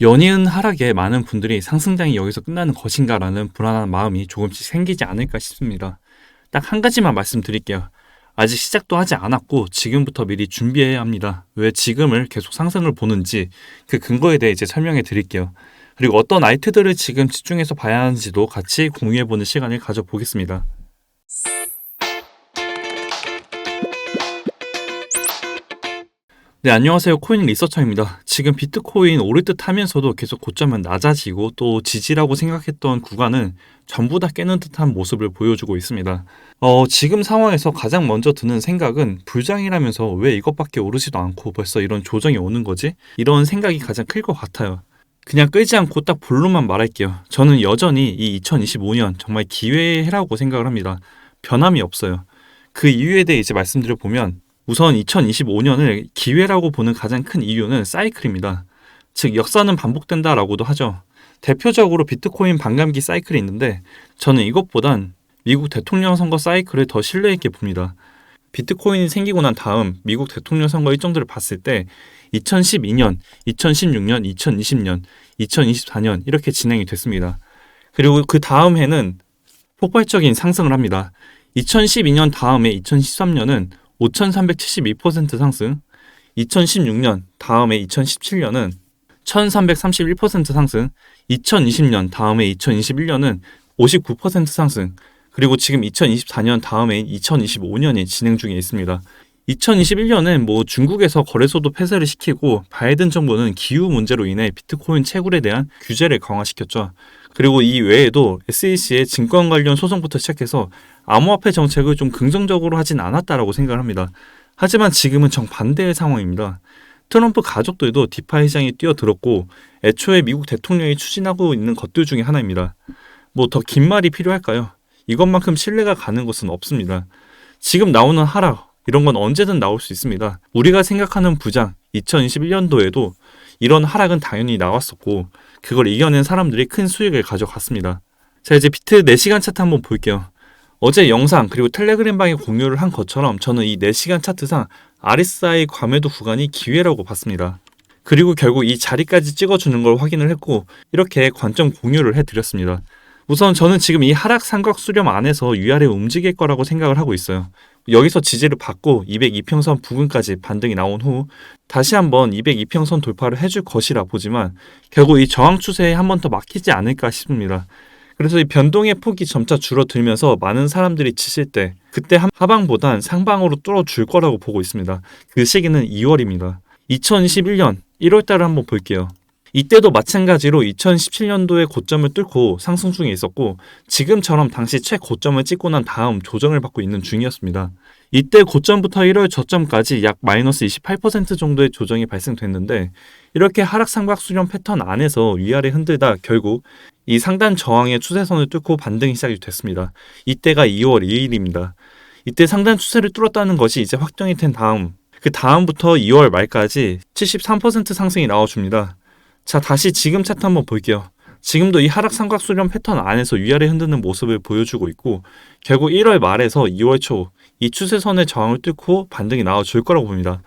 연이은 하락에 많은 분들이 상승장이 여기서 끝나는 것인가라는 불안한 마음이 조금씩 생기지 않을까 싶습니다. 딱 한 가지만 말씀드릴게요. 아직 시작도 하지 않았고 지금부터 미리 준비해야 합니다. 왜 지금을 계속 상승을 보는지 그 근거에 대해 이제 설명해 드릴게요. 그리고 어떤 아이트들을 지금 집중해서 봐야 하는지도 같이 공유해보는 시간을 가져보겠습니다. 네, 안녕하세요. 코인 리서처입니다. 지금 비트코인 오를 듯 하면서도 계속 고점은 낮아지고 또 지지라고 생각했던 구간은 전부 다 깨는 듯한 모습을 보여주고 있습니다. 지금 상황에서 가장 먼저 드는 생각은 불장이라면서 왜 이것밖에 오르지도 않고 벌써 이런 조정이 오는 거지? 이런 생각이 가장 클 것 같아요. 그냥 끌지 않고 딱 본론만 말할게요. 저는 여전히 이 2025년 정말 기회의 해라고 생각을 합니다. 변함이 없어요. 그 이유에 대해 이제 말씀드려보면 우선 2025년을 기회라고 보는 가장 큰 이유는 사이클입니다. 즉 역사는 반복된다라고도 하죠. 대표적으로 비트코인 반감기 사이클이 있는데 저는 이것보단 미국 대통령 선거 사이클을 더 신뢰 있게 봅니다. 비트코인이 생기고 난 다음 미국 대통령 선거 일정들을 봤을 때 2012년, 2016년, 2020년, 2024년 이렇게 진행이 됐습니다. 그리고 그 다음 해는 폭발적인 상승을 합니다. 2012년 다음에 2013년은 5,372% 상승, 2016년 다음에 2017년은 1,331% 상승, 2020년 다음에 2021년은 59% 상승, 그리고 지금 2024년 다음에 2025년이 진행 중에 있습니다. 2021년은 중국에서 거래소도 폐쇄를 시키고 바이든 정부는 기후 문제로 인해 비트코인 채굴에 대한 규제를 강화시켰죠. 그리고 이 외에도 SEC의 증권 관련 소송부터 시작해서 암호화폐 정책을 좀 긍정적으로 하진 않았다라고 생각을 합니다. 하지만 지금은 정반대의 상황입니다. 트럼프 가족들도 디파이 시장에 뛰어들었고 애초에 미국 대통령이 추진하고 있는 것들 중에 하나입니다. 더 긴 말이 필요할까요? 이것만큼 신뢰가 가는 것은 없습니다. 지금 나오는 하락, 이런 건 언제든 나올 수 있습니다. 우리가 생각하는 부장, 2021년도에도 이런 하락은 당연히 나왔었고 그걸 이겨낸 사람들이 큰 수익을 가져갔습니다. 자, 이제 비트 4시간 차트 한번 볼게요. 어제 영상 그리고 텔레그램방에 공유를 한 것처럼 저는 이 4시간 차트상 RSI 과매도 구간이 기회라고 봤습니다. 그리고 결국 이 자리까지 찍어주는 걸 확인을 했고 이렇게 관점 공유를 해드렸습니다. 우선 저는 지금 이 하락 삼각 수렴 안에서 위아래 움직일 거라고 생각을 하고 있어요. 여기서 지지를 받고 202평선 부근까지 반등이 나온 후 다시 한번 202평선 돌파를 해줄 것이라 보지만 결국 이 저항 추세에 한 번 더 막히지 않을까 싶습니다. 그래서 이 변동의 폭이 점차 줄어들면서 많은 사람들이 치실 때 그때 하방보단 상방으로 뚫어줄 거라고 보고 있습니다. 그 시기는 2월입니다. 2021년 1월달을 한번 볼게요. 이때도 마찬가지로 2017년도에 고점을 뚫고 상승 중에 있었고 지금처럼 당시 최고점을 찍고 난 다음 조정을 받고 있는 중이었습니다. 이때 고점부터 1월 저점까지 약 마이너스 28% 정도의 조정이 발생됐는데 이렇게 하락 삼각 수렴 패턴 안에서 위아래 흔들다 결국 이 상단 저항의 추세선을 뚫고 반등이 시작이 됐습니다. 이때가 2월 2일입니다. 이때 상단 추세를 뚫었다는 것이 이제 확정이 된 다음 그 다음부터 2월 말까지 73% 상승이 나와줍니다. 자, 다시 지금 차트 한번 볼게요. 지금도 이 하락 삼각 수렴 패턴 안에서 위아래 흔드는 모습을 보여주고 있고 결국 1월 말에서 2월 초 이 추세선의 저항을 뚫고 반등이 나와줄 거라고 봅니다.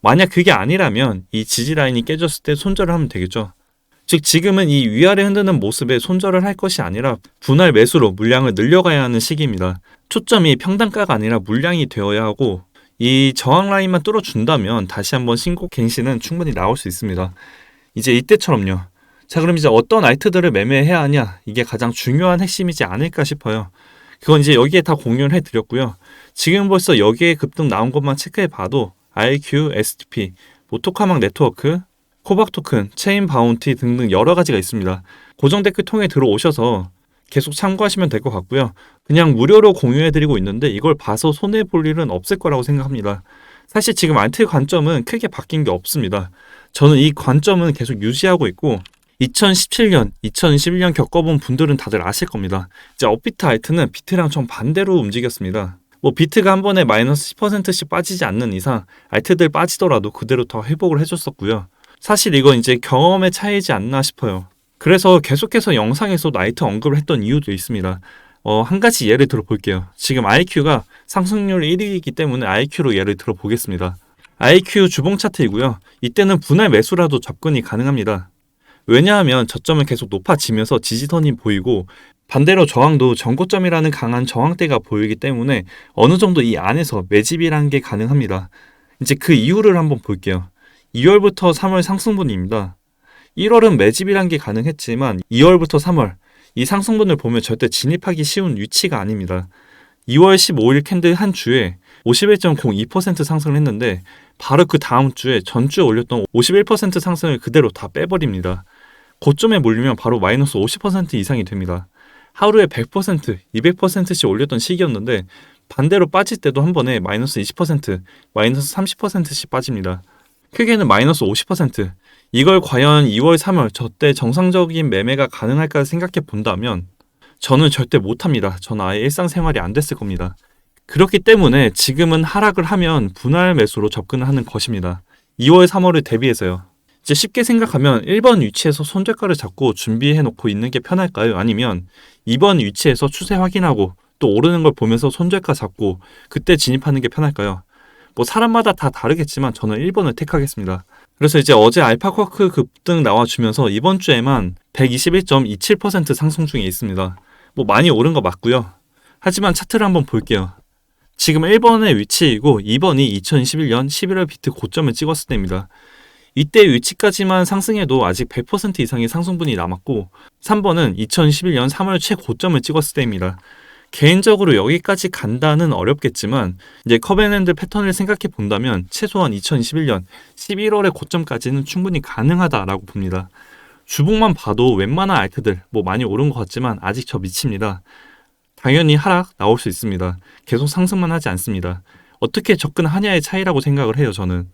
만약 그게 아니라면 이 지지 라인이 깨졌을 때 손절을 하면 되겠죠. 즉 지금은 이 위아래 흔드는 모습에 손절을 할 것이 아니라 분할 매수로 물량을 늘려가야 하는 시기입니다. 초점이 평단가가 아니라 물량이 되어야 하고 이 저항 라인만 뚫어준다면 다시 한번 신고 갱신은 충분히 나올 수 있습니다. 이제 이때처럼요. 자, 그럼 이제 어떤 알트들을 매매해야 하냐? 이게 가장 중요한 핵심이지 않을까 싶어요. 그건 이제 여기에 다 공유를 해드렸고요. 지금 벌써 여기에 급등 나온 것만 체크해봐도 RQ, STP, 토카막 네트워크, 코박 토큰, 체인 바운티 등등 여러 가지가 있습니다. 고정 댓글 통해 들어오셔서 계속 참고하시면 될 것 같고요. 그냥 무료로 공유해드리고 있는데 이걸 봐서 손해볼 일은 없을 거라고 생각합니다. 사실 지금 알트 관점은 크게 바뀐 게 없습니다. 저는 이 관점은 계속 유지하고 있고 2017년, 2021년 겪어본 분들은 다들 아실 겁니다. 이제 업비트 알트는 비트랑 정반대로 움직였습니다. 비트가 한 번에 마이너스 10%씩 빠지지 않는 이상 알트들 빠지더라도 그대로 더 회복을 해줬었고요. 사실 이건 이제 경험의 차이지 않나 싶어요. 그래서 계속해서 영상에서도 알트 언급을 했던 이유도 있습니다. 한 가지 예를 들어볼게요. 지금 IQ가 상승률 1위이기 때문에 IQ로 예를 들어보겠습니다. IQ 주봉 차트이고요. 이때는 분할 매수라도 접근이 가능합니다. 왜냐하면 저점은 계속 높아지면서 지지선이 보이고 반대로 저항도 전고점이라는 강한 저항대가 보이기 때문에 어느 정도 이 안에서 매집이라는 게 가능합니다. 이제 그 이유를 한번 볼게요. 2월부터 3월 상승분입니다. 1월은 매집이란 게 가능했지만 2월부터 3월 이 상승분을 보면 절대 진입하기 쉬운 위치가 아닙니다. 2월 15일 캔들 한 주에 51.02% 상승을 했는데 바로 그 다음 주에 전주에 올렸던 51% 상승을 그대로 다 빼버립니다. 고점에 몰리면 바로 마이너스 50% 이상이 됩니다. 하루에 100%, 200%씩 올렸던 시기였는데 반대로 빠질 때도 한 번에 마이너스 20%, 마이너스 30%씩 빠집니다. 크게는 마이너스 50%. 이걸 과연 2월, 3월 저때 정상적인 매매가 가능할까 생각해 본다면 저는 절대 못합니다. 저는 아예 일상생활이 안 됐을 겁니다. 그렇기 때문에 지금은 하락을 하면 분할 매수로 접근을 하는 것입니다. 2월, 3월을 대비해서요. 이제 쉽게 생각하면 1번 위치에서 손절가를 잡고 준비해 놓고 있는 게 편할까요? 아니면 2번 위치에서 추세 확인하고 또 오르는 걸 보면서 손절가 잡고 그때 진입하는 게 편할까요? 뭐 사람마다 다 다르겠지만 저는 1번을 택하겠습니다. 그래서 이제 어제 알파쿼크 급등 나와주면서 이번 주에만 121.27% 상승 중에 있습니다. 뭐 많이 오른 거 맞고요. 하지만 차트를 한번 볼게요. 지금 1번의 위치이고 2번이 2021년 11월 비트 고점을 찍었을 때입니다. 이때 위치까지만 상승해도 아직 100% 이상의 상승분이 남았고 3번은 2011년 3월 최고점을 찍었을 때입니다. 개인적으로 여기까지 간다는 어렵겠지만 이제 커브앤핸들 패턴을 생각해 본다면 최소한 2021년 11월의 고점까지는 충분히 가능하다라고 봅니다. 주봉만 봐도 웬만한 알트들 뭐 많이 오른 것 같지만 아직 저 미칩니다. 당연히 하락 나올 수 있습니다. 계속 상승만 하지 않습니다. 어떻게 접근하냐의 차이라고 생각을 해요, 저는.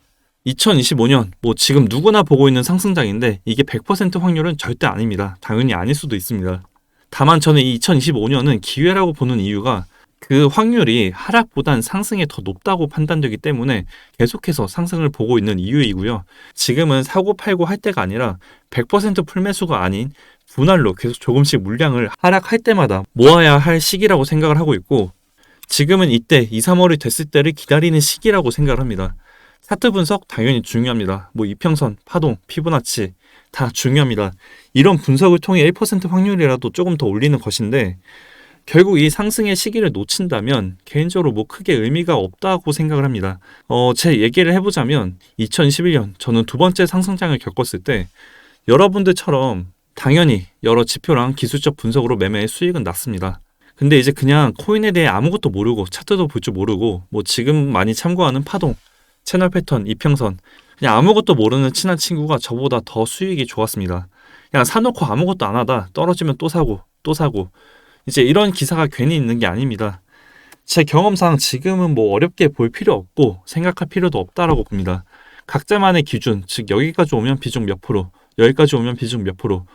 2025년 뭐 지금 누구나 보고 있는 상승장인데 이게 100% 확률은 절대 아닙니다. 당연히 아닐 수도 있습니다. 다만 저는 이 2025년은 기회라고 보는 이유가 그 확률이 하락보단 상승에 더 높다고 판단되기 때문에 계속해서 상승을 보고 있는 이유이고요. 지금은 사고 팔고 할 때가 아니라 100% 풀매수가 아닌 분할로 계속 조금씩 물량을 하락할 때마다 모아야 할 시기라고 생각을 하고 있고 지금은 이때 2, 3월이 됐을 때를 기다리는 시기라고 생각을 합니다. 차트 분석 당연히 중요합니다. 뭐 이평선, 파동, 피보나치 다 중요합니다. 이런 분석을 통해 1% 확률이라도 조금 더 올리는 것인데 결국 이 상승의 시기를 놓친다면 개인적으로 뭐 크게 의미가 없다고 생각을 합니다. 제 얘기를 해보자면 2011년 저는 두 번째 상승장을 겪었을 때 여러분들처럼 당연히 여러 지표랑 기술적 분석으로 매매의 수익은 났습니다. 근데 이제 그냥 코인에 대해 아무것도 모르고 차트도 볼 줄 모르고 뭐 지금 많이 참고하는 파동, 채널 패턴, 이평선 그냥 아무것도 모르는 친한 친구가 저보다 더 수익이 좋았습니다. 그냥 사놓고 아무것도 안 하다 떨어지면 또 사고 또 사고 이제 이런 기사가 괜히 있는 게 아닙니다. 제 경험상 지금은 뭐 어렵게 볼 필요 없고 생각할 필요도 없다라고 봅니다. 각자만의 기준, 즉 여기까지 오면 비중 몇 프로, 여기까지 오면 비중 몇 프로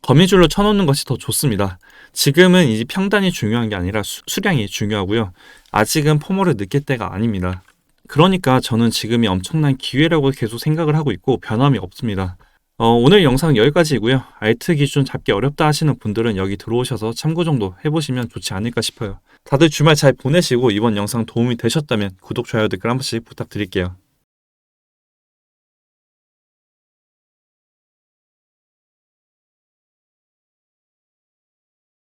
거미줄로 쳐놓는 것이 더 좋습니다. 지금은 이제 평단이 중요한 게 아니라 수량이 중요하고요. 아직은 포모를 느낄 때가 아닙니다. 그러니까 저는 지금이 엄청난 기회라고 계속 생각을 하고 있고 변함이 없습니다. 오늘 영상 여기까지이고요. 알트 기준 잡기 어렵다 하시는 분들은 여기 들어오셔서 참고 정도 해보시면 좋지 않을까 싶어요. 다들 주말 잘 보내시고 이번 영상 도움이 되셨다면 구독, 좋아요, 댓글 한 번씩 부탁드릴게요.